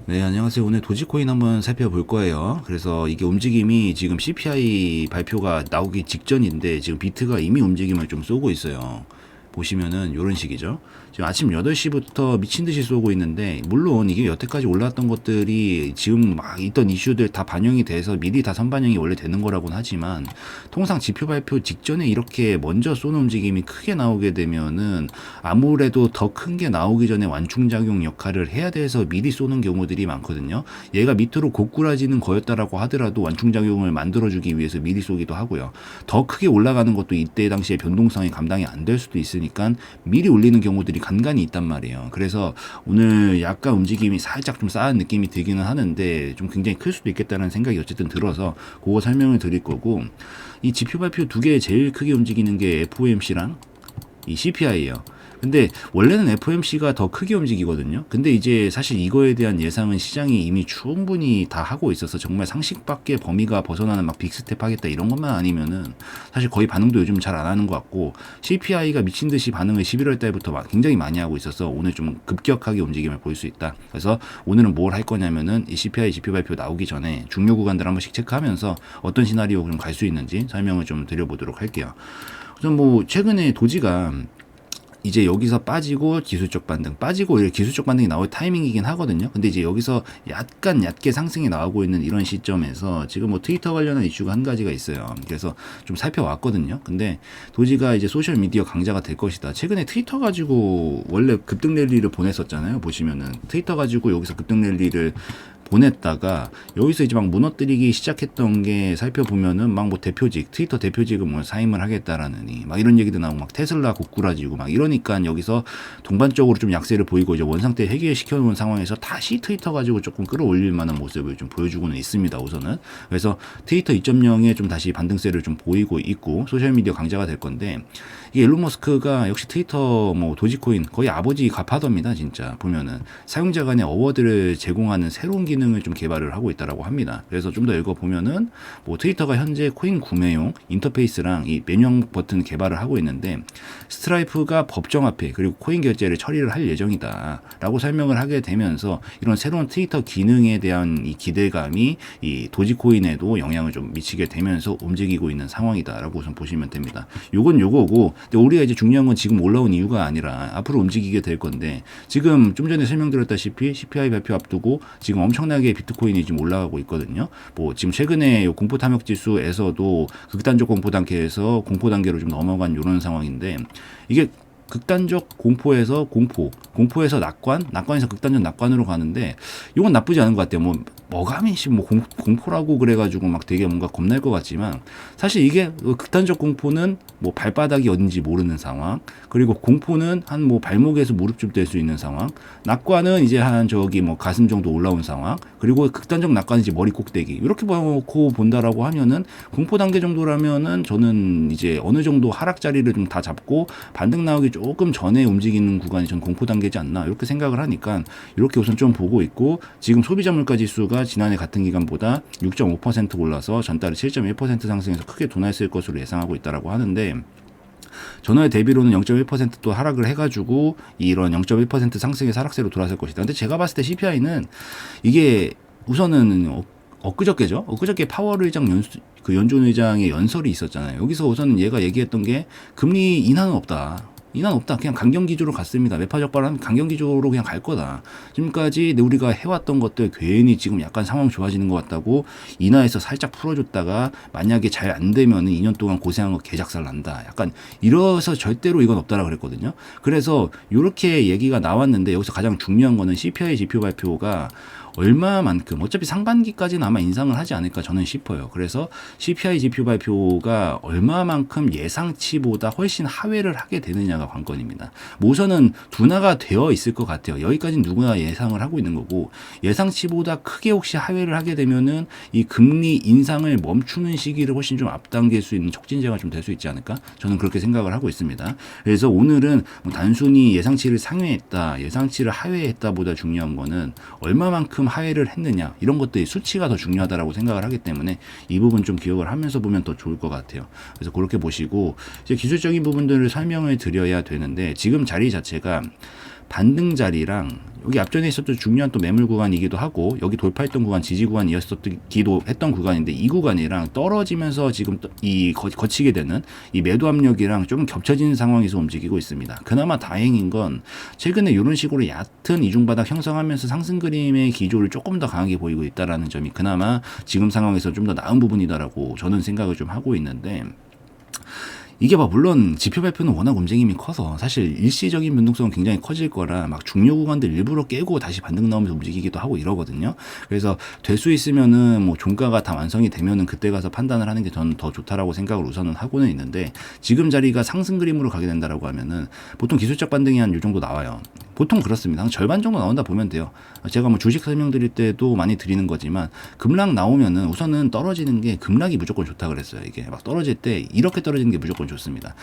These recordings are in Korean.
네, 안녕하세요. 오늘 도지코인 한번 살펴볼 거예요. 그래서 이게 움직임이 지금 CPI 발표가 나오기 직전인데 지금 비트가 이미 움직임을 좀 쏘고 있어요. 보시면은 이런 식이죠. 지금 아침 8시부터 미친 듯이 쏘고 있는데, 물론 이게 여태까지 올랐던 것들이 지금 막 있던 이슈들 다 반영이 돼서 미리 다 선반영이 원래 되는 거라고는 하지만, 통상 지표 발표 직전에 이렇게 먼저 쏘는 움직임이 크게 나오게 되면은 아무래도 더 큰 게 나오기 전에 완충작용 역할을 해야 돼서 미리 쏘는 경우들이 많거든요. 얘가 밑으로 고꾸라지는 거였다라고 하더라도 완충작용을 만들어주기 위해서 미리 쏘기도 하고요. 더 크게 올라가는 것도 이때 당시에 변동성이 감당이 안 될 수도 있으니까 미리 올리는 경우들이 간간히 있단 말이에요. 그래서 오늘 약간 움직임이 살짝 좀 싸한 느낌이 들기는 하는데 좀 굉장히 클 수도 있겠다는 생각이 어쨌든 들어서 그거 설명을 드릴 거고, 이 지표 발표 두 개 제일 크게 움직이는 게 FOMC랑 이 CPI예요. 근데 원래는 FOMC가 더 크게 움직이거든요. 근데 이제 사실 이거에 대한 예상은 시장이 이미 충분히 다 하고 있어서 정말 상식 밖의 범위가 벗어나는 막 빅스텝 하겠다 이런 것만 아니면은 사실 거의 반응도 요즘 잘 안 하는 것 같고, CPI가 미친 듯이 반응을 11월 달부터 막 굉장히 많이 하고 있어서 오늘 좀 급격하게 움직임을 볼 수 있다. 그래서 오늘은 뭘 할 거냐면은 이 CPI 지표 발표 나오기 전에 중요 구간들 한 번씩 체크하면서 어떤 시나리오 그럼 갈 수 있는지 설명을 좀 드려보도록 할게요. 우선 뭐 최근에 도지가 이제 여기서 빠지고 기술적 반등, 빠지고 이렇게 기술적 반등이 나올 타이밍이긴 하거든요. 근데 이제 여기서 약간 얕게 상승이 나오고 있는 이런 시점에서 지금 뭐 트위터 관련한 이슈가 한 가지가 있어요. 그래서 좀 살펴왔거든요. 근데 도지가 이제 소셜 미디어 강자가 될 것이다. 최근에 트위터 가지고 원래 급등 랠리를 보냈었잖아요. 보시면은 트위터 가지고 여기서 급등 랠리를 보냈다가 여기서 이제 막 무너뜨리기 시작했던 게 살펴보면은 막 뭐 대표직, 트위터 대표직을 뭐 사임을 하겠다라느니 막 이런 얘기도 나오고 막 테슬라 고꾸라지고 막 이러니까 여기서 동반적으로 좀 약세를 보이고 이제 원상태 해결시켜 놓은 상황에서 다시 트위터 가지고 조금 끌어올릴 만한 모습을 좀 보여주고는 있습니다. 우선은. 그래서 트위터 2.0에 좀 다시 반등세를 좀 보이고 있고 소셜미디어 강자가 될 건데, 이게 일론 머스크가 역시 트위터 뭐 도지코인 거의 아버지 가파더입니다. 진짜 보면은 사용자 간의 어워드를 제공하는 새로운 기능을 좀 개발을 하고 있다라고 합니다. 그래서 좀 더 읽어보면은 뭐 트위터가 현재 코인 구매용 인터페이스랑 이 메뉴 버튼 개발을 하고 있는데, 스트라이프가 법정화폐 그리고 코인 결제를 처리를 할 예정이다 라고 설명을 하게 되면서 이런 새로운 트위터 기능에 대한 이 기대감이 이 도지코인에도 영향을 좀 미치게 되면서 움직이고 있는 상황이다 라고 우선 보시면 됩니다. 요건 요거고, 근데 우리가 이제 중요한 건 지금 올라온 이유가 아니라 앞으로 움직이게 될 건데, 지금 좀 전에 설명드렸다시피 CPI 발표 앞두고 지금 엄청나게 비트코인이 지금 올라가고 있거든요. 뭐 지금 최근에 공포 탐욕 지수에서도 극단적 공포 단계에서 공포 단계로 좀 넘어간 이런 상황인데, 이게 극단적 공포에서 공포에서 낙관에서 극단적 낙관으로 가는데, 이건 나쁘지 않은 것 같아요. 뭐 어감이 뭐 공포라고 그래가지고 막 되게 뭔가 겁날 것 같지만, 사실 이게 극단적 공포는 뭐 발바닥이 어딘지 모르는 상황, 그리고 공포는 한 뭐 발목에서 무릎쯤 될 수 있는 상황, 낙관은 이제 한 저기 뭐 가슴 정도 올라온 상황, 그리고 극단적 낙관은 이제 머리 꼭대기, 이렇게 놓고 본다라고 하면은 공포 단계 정도라면은 저는 이제 어느 정도 하락 자리를 좀 다 잡고 반등 나오기 조금 전에 움직이는 구간이 전 공포 단계지 않나 이렇게 생각을 하니까 이렇게 우선 좀 보고 있고, 지금 소비자 물가 지수가 지난해 같은 기간보다 6.5% 올라서 전달에 7.1% 상승해서 크게 둔화했을 것으로 예상하고 있다라고 하는데, 전월 대비로는 0.1%또 하락을 해가지고 이런 0.1% 상승에서 하락세로 돌아설 것이다. 근데 제가 봤을 때 CPI는 이게 우선은 엊그저께죠. 엊그저께 파월 의장 연준 의장의 연설이 있었잖아요. 여기서 우선 얘가 얘기했던 게 금리 인하는 없다. 인하는 없다. 그냥 강경 기조로 갔습니다. 매파 적발한 강경 기조로 그냥 갈 거다. 지금까지 우리가 해왔던 것들 괜히 지금 약간 상황 좋아지는 것 같다고 인하해서 살짝 풀어줬다가 만약에 잘 안 되면 2년 동안 고생한 거 개작살 난다. 약간 이래서 절대로 이건 없다라 그랬거든요. 그래서 이렇게 얘기가 나왔는데, 여기서 가장 중요한 거는 CPI 지표 발표가 얼마만큼, 어차피 상반기까지는 아마 인상을 하지 않을까 저는 싶어요. 그래서 CPI 지표 발표가 얼마만큼 예상치보다 훨씬 하회를 하게 되느냐가 관건입니다. 뭐 우선은 둔화가 되어 있을 것 같아요. 여기까지는 누구나 예상을 하고 있는 거고, 예상치보다 크게 혹시 하회를 하게 되면은 이 금리 인상을 멈추는 시기를 훨씬 좀 앞당길 수 있는 촉진제가 좀 될 수 있지 않을까? 저는 그렇게 생각을 하고 있습니다. 그래서 오늘은 뭐 단순히 예상치를 상회했다, 예상치를 하회했다 보다 중요한 거는 얼마만큼 하회를 했느냐, 이런 것들이 수치가 더 중요하다라고 생각을 하기 때문에 이 부분 좀 기억을 하면서 보면 더 좋을 것 같아요. 그래서 그렇게 보시고 이제 기술적인 부분들을 설명을 드려야 되는데, 지금 자리 자체가 반등 자리랑 여기 앞전에 있었던 중요한 또 매물 구간이기도 하고 여기 돌파했던 구간 지지 구간이었기도 했던 구간인데 이 구간이랑 떨어지면서 지금 거치게 되는 이 매도 압력이랑 좀 겹쳐지는 상황에서 움직이고 있습니다. 그나마 다행인 건 최근에 이런 식으로 얕은 이중바닥 형성하면서 상승 그림의 기조를 조금 더 강하게 보이고 있다라는 점이 그나마 지금 상황에서 좀 더 나은 부분이다라고 저는 생각을 좀 하고 있는데, 이게 물론 지표 발표는 워낙 움직임이 커서 사실 일시적인 변동성은 굉장히 커질 거라 막 중요 구간들 일부러 깨고 다시 반등 나오면서 움직이기도 하고 이러거든요. 그래서 될 수 있으면은 뭐 종가가 다 완성이 되면은 그때 가서 판단을 하는 게 저는 더 좋다라고 생각을 우선은 하고는 있는데, 지금 자리가 상승 그림으로 가게 된다라고 하면은 보통 기술적 반등이 한 요 정도 나와요. 보통 그렇습니다. 한 절반 정도 나온다 보면 돼요. 제가 뭐 주식 설명드릴 때도 많이 드리는 거지만 급락 나오면은 우선은 떨어지는 게 급락이 무조건 좋다 그랬어요. 이게 막 떨어질 때 이렇게 떨어지는 게 무조건 좋습니다.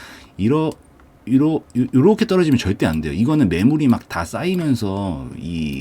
이렇게 떨어지면 절대 안 돼요. 이거는 매물이 막 다 쌓이면서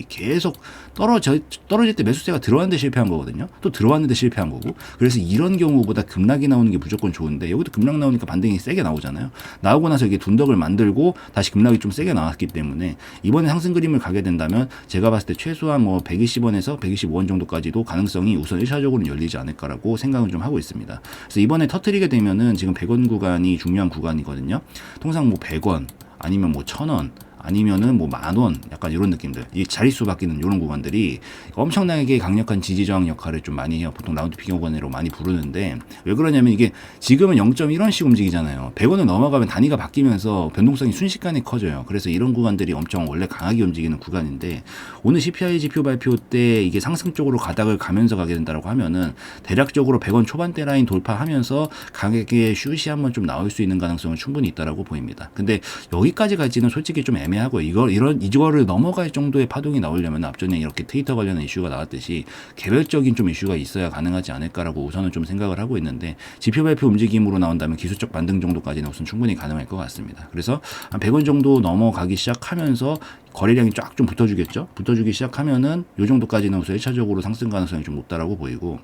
계속 떨어질 때 매수세가 들어왔는데 실패한 거거든요. 또 들어왔는데 실패한 거고. 그래서 이런 경우보다 급락이 나오는 게 무조건 좋은데, 여기도 급락 나오니까 반등이 세게 나오잖아요. 나오고 나서 이게 둔덕을 만들고 다시 급락이 좀 세게 나왔기 때문에 이번에 상승 그림을 가게 된다면 제가 봤을 때 최소한 뭐 120원에서 125원 정도까지도 가능성이 우선 1차적으로는 열리지 않을까라고 생각은 좀 하고 있습니다. 그래서 이번에 터트리게 되면은 지금 100원 구간이 중요한 구간이거든요. 통상 뭐 100원 아니면 뭐 1000원 아니면은 뭐 10,000원, 약간 이런 느낌들, 이 자릿수 바뀌는 이런 구간들이 엄청나게 강력한 지지 저항 역할을 좀 많이 해요. 보통 라운드 피겨 구간으로 많이 부르는데, 왜 그러냐면 이게 지금은 0.1원씩 움직이잖아요. 100원을 넘어가면 단위가 바뀌면서 변동성이 순식간에 커져요. 그래서 이런 구간들이 엄청 원래 강하게 움직이는 구간인데, 오늘 CPI 지표 발표 때 이게 상승 쪽으로 가닥을 가면서 가게 된다고 하면은 대략적으로 100원 초반대 라인 돌파하면서 가격의 슛이 한번 좀 나올 수 있는 가능성은 충분히 있다라고 보입니다. 근데 여기까지 갈지는 솔직히 좀 애매하고, 이거를 넘어갈 정도의 파동이 나오려면 앞전에 이렇게 트위터 관련한 이슈가 나왔듯이 개별적인 좀 이슈가 있어야 가능하지 않을까라고 우선은 좀 생각을 하고 있는데, 지표 발표 움직임으로 나온다면 기술적 반등 정도까지는 우선 충분히 가능할 것 같습니다. 그래서 한 100원 정도 넘어가기 시작하면서 거래량이 쫙 좀 붙어주겠죠. 붙어주기 시작하면은 요 정도까지는 우선 1차적으로 상승 가능성이 좀 높다라고 보이고,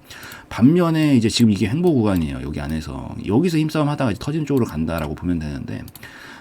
반면에 이제 지금 이게 횡보 구간이에요. 여기 안에서 여기서 힘싸움 하다가 터진 쪽으로 간다라고 보면 되는데,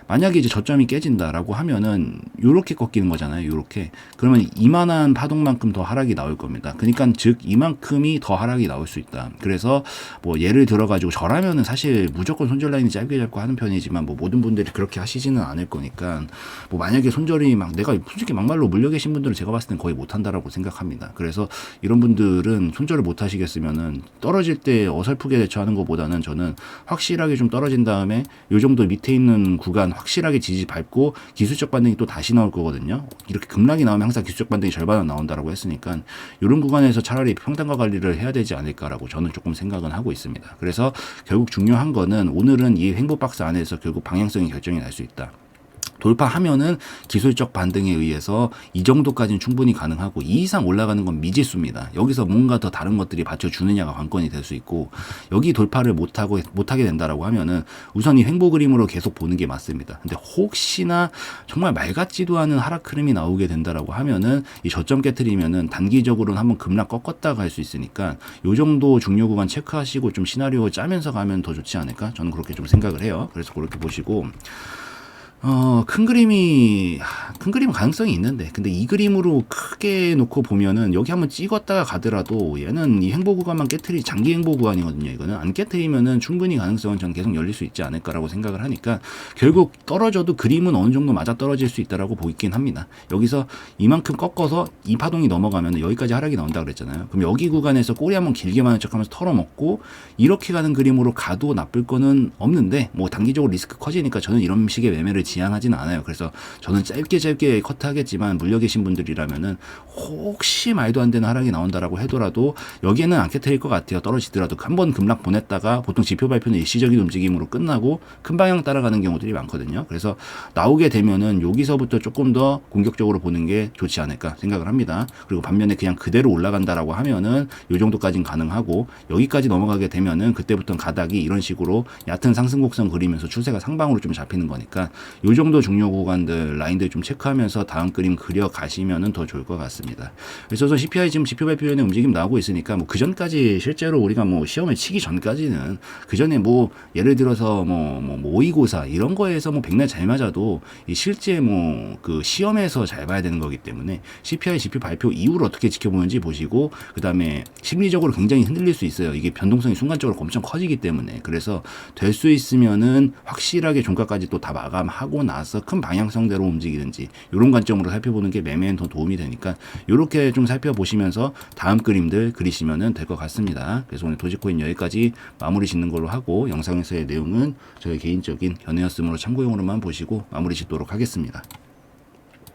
만약에 이제 저점이 깨진다라고 하면은 요렇게 꺾이는 거잖아요. 요렇게. 그러면 이만한 파동만큼 더 하락이 나올 겁니다. 그러니까 즉 이만큼이 더 하락이 나올 수 있다. 그래서 뭐 예를 들어 가지고 저라면은 사실 무조건 손절 라인이 짧게 잡고 하는 편이지만 뭐 모든 분들이 그렇게 하시지는 않을 거니까, 뭐 만약에 손절이 막 내가 솔직히 막말로 물려 계신 분들은 제가 봤을 땐 거의 못 한다라고 생각합니다. 그래서 이런 분들은 손절을 못 하시겠으면은 떨어질 때 어설프게 대처하는 것보다는 저는 확실하게 좀 떨어진 다음에 요 정도 밑에 있는 구간 확실하게 지지 밟고 기술적 반등이 또 다시 나올 거거든요. 이렇게 급락이 나오면 항상 기술적 반등이 절반은 나온다라고 했으니까 이런 구간에서 차라리 평단가 관리를 해야 되지 않을까라고 저는 조금 생각은 하고 있습니다. 그래서 결국 중요한 거는 오늘은 이 횡보 박스 안에서 결국 방향성이 결정이 날 수 있다. 돌파하면은 기술적 반등에 의해서 이 정도까지는 충분히 가능하고, 이 이상 올라가는 건 미지수입니다. 여기서 뭔가 더 다른 것들이 받쳐주느냐가 관건이 될 수 있고, 여기 돌파를 못하게 된다라고 하면은 우선 이 횡보 그림으로 계속 보는 게 맞습니다. 근데 혹시나 정말 말 같지도 않은 하락 흐름이 나오게 된다라고 하면은 이 저점 깨트리면은 단기적으로는 한번 급락 꺾었다가 할 수 있으니까 요 정도 중요 구간 체크하시고 좀 시나리오 짜면서 가면 더 좋지 않을까? 저는 그렇게 좀 생각을 해요. 그래서 그렇게 보시고, 큰 그림은 가능성이 있는데, 근데 이 그림으로 크게 놓고 보면은 여기 한번 찍었다가 가더라도 얘는 이 횡보 구간만 장기 횡보 구간이거든요. 이거는 안 깨트리면은 충분히 가능성은 전 계속 열릴 수 있지 않을까라고 생각을 하니까, 결국 떨어져도 그림은 어느 정도 맞아 떨어질 수 있다라고 보이긴 합니다. 여기서 이만큼 꺾어서 이 파동이 넘어가면 여기까지 하락이 나온다 그랬잖아요. 그럼 여기 구간에서 꼬리 한번 길게 마는 척하면서 털어먹고 이렇게 가는 그림으로 가도 나쁠 거는 없는데, 뭐 단기적으로 리스크 커지니까 저는 이런 식의 매매를 지향하지는 않아요. 그래서 저는 짧게 커트하겠지만, 물려 계신 분들이라면은 혹시 말도 안 되는 하락이 나온다라고 하더라도 여기에는 안 깨트릴 것 같아요. 떨어지더라도 한번 급락 보냈다가 보통 지표 발표는 일시적인 움직임으로 끝나고 큰 방향 따라가는 경우들이 많거든요. 그래서 나오게 되면은 여기서부터 조금 더 공격적으로 보는 게 좋지 않을까 생각을 합니다. 그리고 반면에 그냥 그대로 올라간다라고 하면은 요 정도까지는 가능하고, 여기까지 넘어가게 되면은 그때부터는 가닥이 이런 식으로 얕은 상승 곡선 그리면서 추세가 상방으로 좀 잡히는 거니까 요 정도 중요 구간들 라인들 좀 체크하면서 다음 그림 그려 가시면은 더 좋을 것 같습니다. 그래서 CPI 지금 지표 발표에는 움직임 나오고 있으니까 뭐 그 전까지 실제로 우리가 뭐 시험을 치기 전까지는 그 전에 뭐 예를 들어서 뭐 모의고사 이런 거에서 뭐 백날 잘 맞아도 이 실제 뭐 그 시험에서 잘 봐야 되는 거기 때문에 CPI 지표 발표 이후로 어떻게 지켜보는지 보시고 그 다음에 심리적으로 굉장히 흔들릴 수 있어요. 이게 변동성이 순간적으로 엄청 커지기 때문에. 그래서 될 수 있으면은 확실하게 종가까지 또 다 마감하고 나서 큰 방향성대로 움직이는지 이런 관점으로 살펴보는 게 매매엔 더 도움이 되니까 이렇게 좀 살펴보시면서 다음 그림들 그리시면 될 것 같습니다. 그래서 오늘 도지코인 여기까지 마무리 짓는 걸로 하고 영상에서의 내용은 저의 개인적인 견해였으므로 참고용으로만 보시고 마무리 짓도록 하겠습니다.